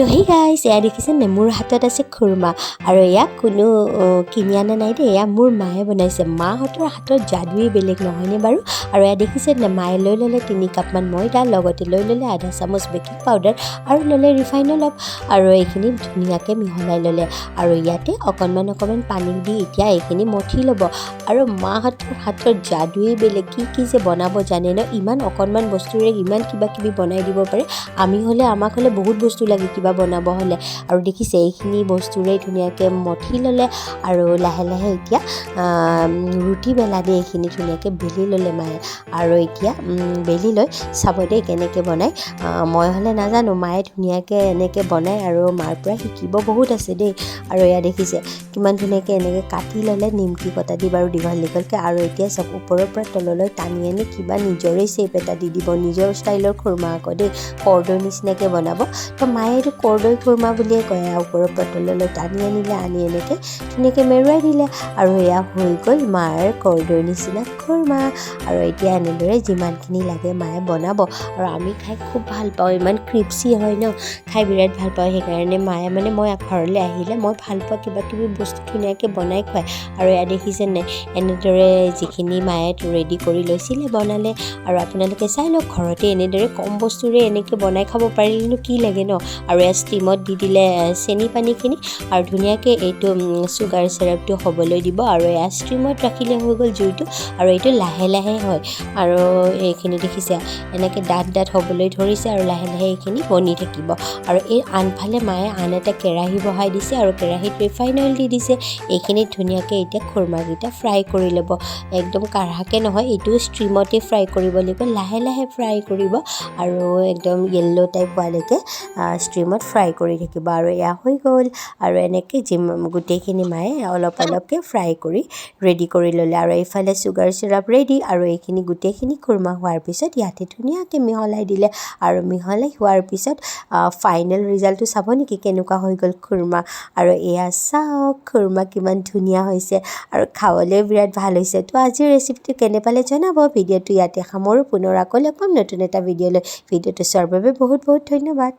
তো হে গাইছ এয়া দেখিছেনে মোৰ হাতত আছে খুৰমা আৰু এয়া কোনো কিনি আনা নাই দেই এয়া মোৰ মায়ে বনাইছে মাহঁতৰ হাতৰ যাদুৱে বেলেগ নহয়নে বাৰু আৰু এয়া দেখিছেনে মায়ে লৈ ল'লে 3 কাপমান ময়দা লগতে লৈ ল'লে আধা চামুচ বেকিং পাউডাৰ আৰু ল'লে ৰিফাইন অলপ আৰু এইখিনি ধুনীয়াকৈ মিহলাই ল'লে আৰু ইয়াতে অকণমান পানী দি এতিয়া এইখিনি মঠি ল'ব আৰু মাহঁতৰ হাতৰ যাদুৱে বেলেগ কি যে বনাব জানে ন ইমান অকণমান বস্তুৰে ইমান কিবা কিবি বনাই দিব পাৰে আমাক হ'লে বহুত বস্তু লাগে কিবা বনাব হ'লে আৰু দেখিছে এইখিনি বস্তুৰে ধুনীয়াকৈ মঠি ল'লে আৰু লাহে লাহে এতিয়া ৰুটি বেলা দিয়ে এইখিনি ধুনীয়াকৈ বেলি ল'লে মায়ে আৰু এতিয়া বেলি লৈ চাব দেই কেনেকৈ বনায় মই হ'লে নাজানো মায়ে ধুনীয়াকৈ এনেকৈ বনায় আৰু মাৰ পৰা শিকিব বহুত আছে দেই আৰু এয়া দেখিছে কিমান ধুনীয়াকৈ এনেকৈ কাটি ল'লে নিমকি কটা দি বাৰু দীঘল দীঘলকৈ আৰু এতিয়া চব ওপৰৰ পৰা তললৈ টানি আনি কিবা নিজৰে শ্বেপ এটা দি দিব নিজৰ ষ্টাইলৰ খুৰমা আকৌ দেই কৰ্দৈ নিচিনাকৈ বনাব তো মায়ে এইটো কৰ্দৈ খুৰমা বুলিয়ে কয় আৰু ওপৰৰ পৰা তললৈ টানি আনিলে আনি এনেকৈ ধুনীয়াকৈ মেৰুৱাই দিলে আৰু এয়া হৈ গ'ল মাৰ কৰ্দৈ নিচিনা খুৰমা আৰু এতিয়া এনেদৰে যিমানখিনি লাগে মায়ে বনাব আৰু আমি খাই খুব ভাল পাওঁ ইমান ক্ৰিপচি হয় ন খাই বিৰাট ভাল পাওঁ সেইকাৰণে মায়ে মই ঘৰলৈ আহিলে মই ভাল পোৱা কিবা কিবি বস্তু ধুনীয়াকৈ বনাই খুৱায় আৰু এয়া দেখিছে নাই এনেদৰে যিখিনি মায়ে ৰেডি কৰি লৈছিলে বনালে আৰু আপোনালোকে চাই লওক ঘৰতে এনেদৰে কম বস্তুৰে এনেকৈ বনাই খাব পাৰিলেনো কি লাগে ন আৰু এয়া ষ্টিমত দি দিলে চেনি পানীখিনি আৰু ধুনীয়াকৈ এইটো চুগাৰ চিৰাপটো হ'বলৈ দিব আৰু এয়া ষ্টিমত ৰাখিলে হৈ গ'ল জুইটো আৰু এইটো লাহে লাহে হয় আৰু এইখিনি দেখিছে এনেকৈ ডাঠ হ'বলৈ ধৰিছে আৰু লাহে লাহে এইখিনি বনি থাকিব আৰু এই আনফালে মায়ে আন এটা কেৰাহী বহাই দিছে আৰু কেৰাহীত ৰিফাইন অইল দি দিছে এইখিনি ধুনীয়াকৈ এতিয়া খুৰমাকেইটা ফ্ৰাই কৰি ল'ব একদম কাঢ়াকৈ নহয় এইটো ষ্ট্ৰিমতে ফ্ৰাই কৰিব লাগিব লাহে লাহে ফ্ৰাই কৰিব আৰু একদম য়েল্ল' টাইপ হোৱালৈকে ষ্ট্ৰিমত ফ্ৰাই কৰি থাকিব আৰু এয়া হৈ গ'ল আৰু এনেকৈ গোটেইখিনি মায়ে অলপকৈ ফ্ৰাই কৰি ৰেডি কৰি ল'লে আৰু এইফালে চুগাৰ চিৰাপ ৰেডি আৰু এইখিনি গোটেইখিনি খুৰমা হোৱাৰ পিছত ইয়াতে ধুনীয়াকৈ মিহলাই দিলে আৰু মিহলাই হোৱাৰ পিছত ফাইনেল ৰিজাল্টটো চাব নেকি কেনেকুৱা হৈ গ'ল খুৰমা আৰু এয়া চাওক খুৰমা কিমান ধুনীয়া হৈছে আৰু খাবলৈও বিৰাট ভাল হৈছে তো আজিৰ ৰেচিপিটো কেনে পালে জনাব ভিডিঅ'টো ইয়াতে সামৰোঁ পুনৰ আকৌ লগ পাম নতুন এটা ভিডিঅ'লৈ ভিডিঅ'টো চোৱাৰ বাবে বহুত বহুত ধন্যবাদ।